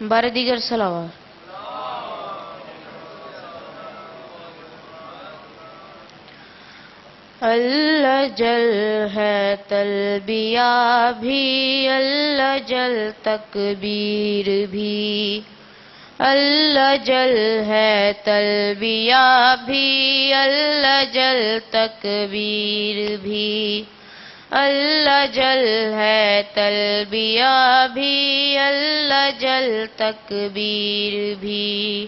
بارہ دیگر صلوات۔ اللہ جل ہے تلبیہ بھی، اللہ جل تکبیر بھی، اللہ جل ہے تلبیہ بھی، اللہ جل تکبیر بھی، اللہ جل ہے تلبیہ بھی، اللہ جل تکبیر بھی،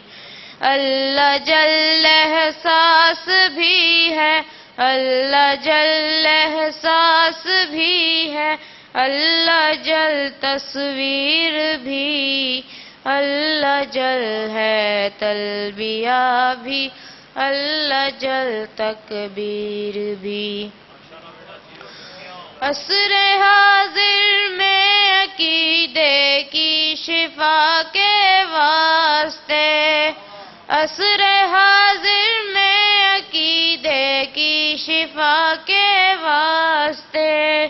اللہ جل احساس بھی ہے، اللہ جل احساس بھی ہے، اللہ جل تصویر بھی، اللہ جل ہے تلبیہ بھی، اللہ جل تکبیر بھی۔ عصر حاضر میں عقیدے کی شفا کے واسطے، عصر حاضر میں عقیدے کی شفا کے واسطے،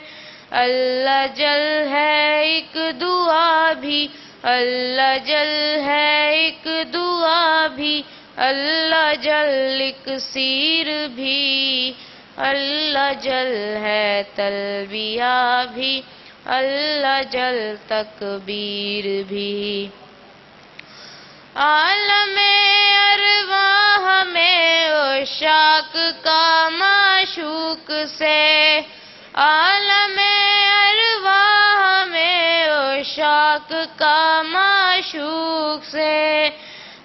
اللہ جل ہے ایک دعا بھی، اللہ جل ہے ایک دعا بھی، اللہ جل اکسیر بھی، اللہ جل ہے تلبیہ بھی، اللہ جل تکبیر بھی۔ عالم ارواح میں عشاق کا معشوق سے، عالم ارواح میں عشاق کا معشوق سے،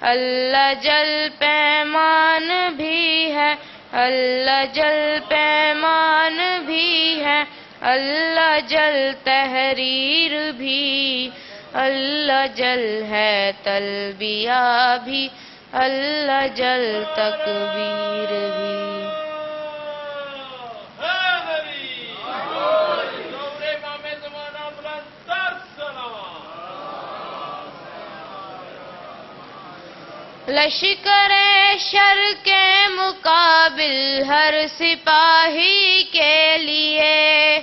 اللہ جل پیمان بھی ہے، اللہ جل پیمان بھی ہے، اللہ جل تحریر بھی، اللہ جل ہے تلبیہ بھی، اللہ جل تکبیر بھی۔ لشکر شر کے مقابل ہر سپاہی کے لیے،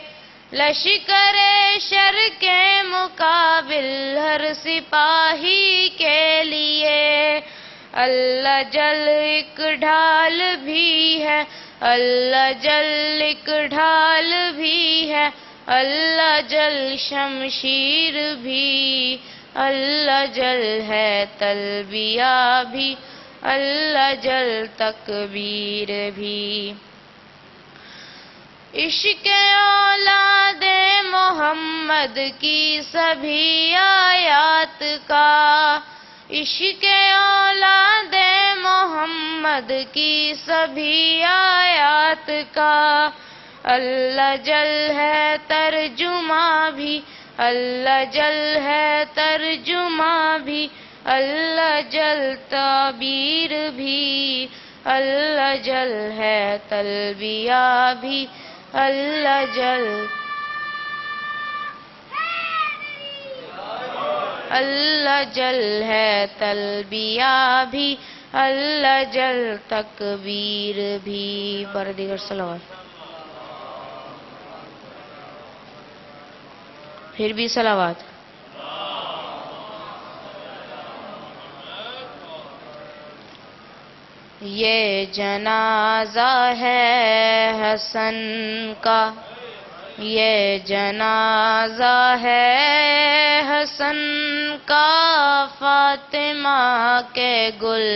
لشکر شر کے مقابل ہر سپاہی کے لیے، اللہ جل ایک ڈھال بھی ہے، اللہ جل ایک ڈھال بھی ہے، اللہ جل شمشیر بھی، اللہ جل ہے تلبیہ بھی، اللہ جل تکبیر بھی۔ عشق اولاد محمد کی سبھی آیات کا، عشق اولاد محمد کی سبھی آیات کا، اللہ جل ہے ترجمہ بھی، اللہ جل ہے ترجمہ بھی، اللہ جل تعبیر بھی، اللہ جل ہے تلبیہ بھی، اللہ جل اللہ جل ہے تلبیہ بھی، اللہ جل تکبیر بھی۔ بارہ دیگر صلوات۔ پھر بھی صلوات۔ یہ جنازہ ہے حسن کا، یہ جنازہ ہے حسن کا، فاطمہ کے گل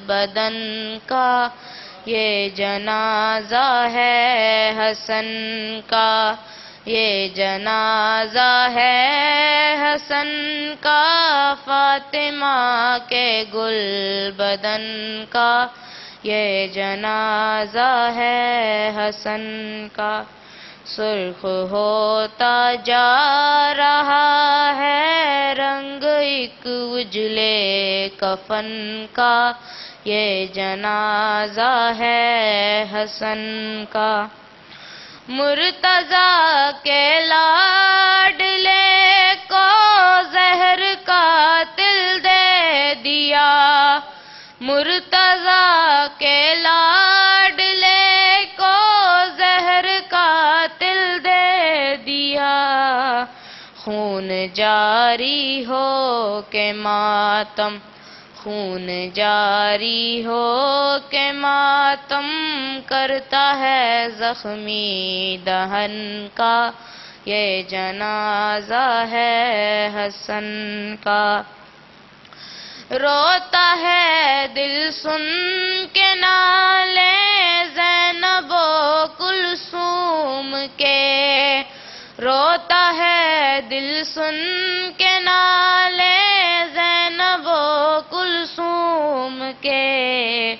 بدن کا، یہ جنازہ ہے حسن کا، یہ جنازہ ہے حسن کا، فاطمہ کے گل بدن کا، یہ جنازہ ہے حسن کا۔ سرخ ہوتا جا رہا ہے رنگ ایک اجلے کفن کا، یہ جنازہ ہے حسن کا۔ مرتضیٰ کے لاڈلے کو زہر کا تل دے دیا، مرتضیٰ کے لاڈلے کو زہر کا تل دے دیا، خون جاری ہو کہ ماتم، خون جاری ہو کہ ماتم کرتا ہے زخمی دہن کا، یہ جنازہ ہے حسن کا۔ روتا ہے دل سن کے نالے زینب و کلثوم کے، روتا ہے دل سن کے نالے زینب و کلثوم کے،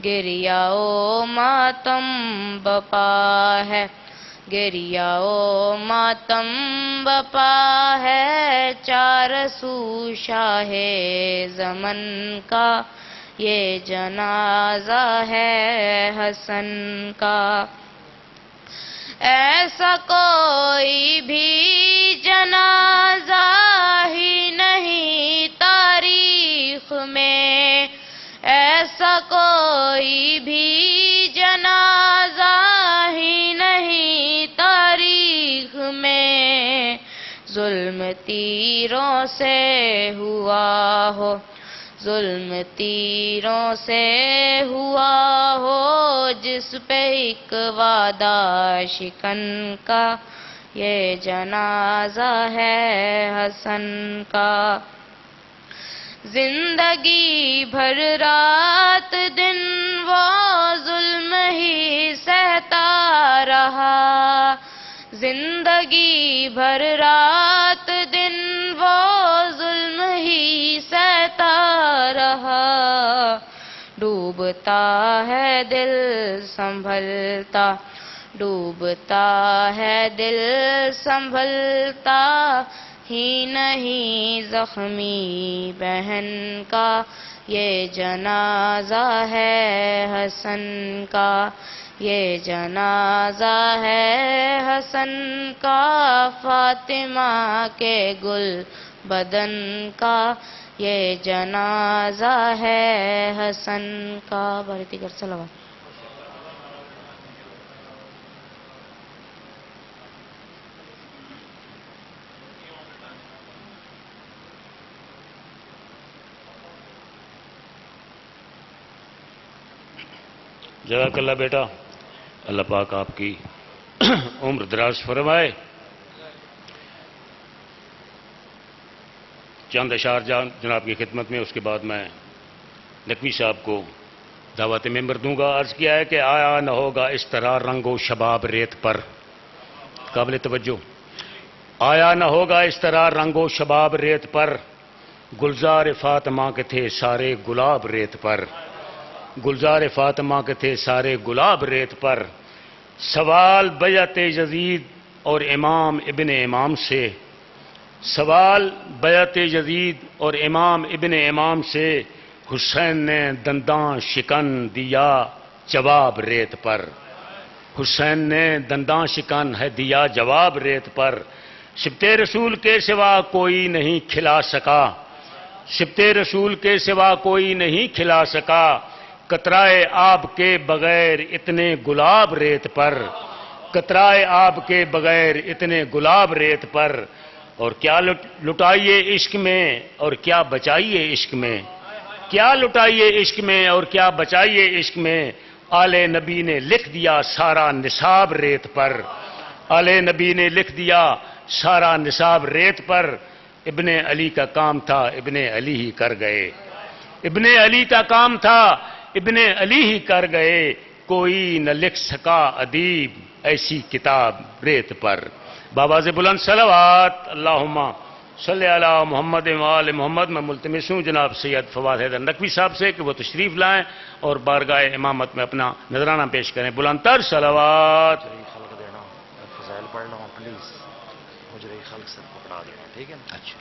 گریہ و ماتم بپا ہے، گریہ و ماتم بپا ہے، چار سو شاہ زمن کا، یہ جنازہ ہے حسن کا۔ ایسا کوئی بھی جنازہ ہی نہیں تاریخ میں، ایسا کوئی بھی جنازہ ہی نہیں تاریخ میں، ظلم تیروں سے ہوا ہو، ظلم تیروں سے ہوا ہو، جس پہ ایک وعدہ شکن کا، یہ جنازہ ہے حسن کا۔ زندگی بھر رات دن وہ ظلم ہی سہتا رہا، زندگی بھر رات دن وہ ظلم ہی سہتا رہا، ڈوبتا ہے دل سنبھلتا، ڈوبتا ہے دل سنبھلتا ہی نہیں زخمی بہن کا، یہ جنازہ ہے حسن کا، یہ جنازہ ہے حسن کا، فاطمہ کے گل بدن کا، یہ جنازہ ہے حسن کا۔ بار دیگر صلوات۔ جزاک اللہ بیٹا، اللہ پاک آپ کی عمر دراز فرمائے۔ چند اشعار جناب کی خدمت میں، اس کے بعد میں نقوی صاحب کو دعوت ممبر دوں گا۔ عرض کیا ہے کہ آیا نہ ہوگا اس طرح رنگ و شباب ریت پر، قابل توجہ، آیا نہ ہوگا اس طرح رنگ و شباب ریت پر، گلزار فاطمہ کے تھے سارے گلاب ریت پر، گلزار فاطمہ کے تھے سارے گلاب ریت پر، سوال بیعت یزید اور امام ابن امام سے، سوال بیعت یزید اور امام ابن امام سے، حسین نے دنداں شکن دیا جواب ریت پر، حسین نے دنداں شکن ہے دیا جواب ریت پر، سبط رسول کے سوا کوئی نہیں کھلا سکا، سبط رسول کے سوا کوئی نہیں کھلا سکا، قطرائے آب کے بغیر اتنے گلاب ریت پر، قطرائے آب کے بغیر اتنے گلاب ریت پر، اور کیا لٹائیے عشق میں اور کیا بچائیے عشق میں، کیا لٹائیے عشق میں اور کیا بچائیے عشق میں، آل نبی نے لکھ دیا سارا نصاب ریت پر، آل نبی نے لکھ دیا سارا نصاب ریت پر، ابن علی کا کام تھا ابن علی ہی کر گئے، ابن علی کا کام تھا ابن علی ہی کر گئے، کوئی نہ لکھ سکا ادیب ایسی کتاب ریت پر۔ بآواز بلند صلوات اللہم صلی علی محمد وآل محمد۔ میں ملتمس ہوں جناب سید فواد حیدر نقوی صاحب سے کہ وہ تشریف لائیں اور بارگاہ امامت میں اپنا نذرانہ پیش کریں۔ بلند تر صلوات۔ خلق دینا، فضائل پڑھ لوں پلیز، مجھے خلق سے پکڑا دینا، ٹھیک ہے نا؟ اچھا۔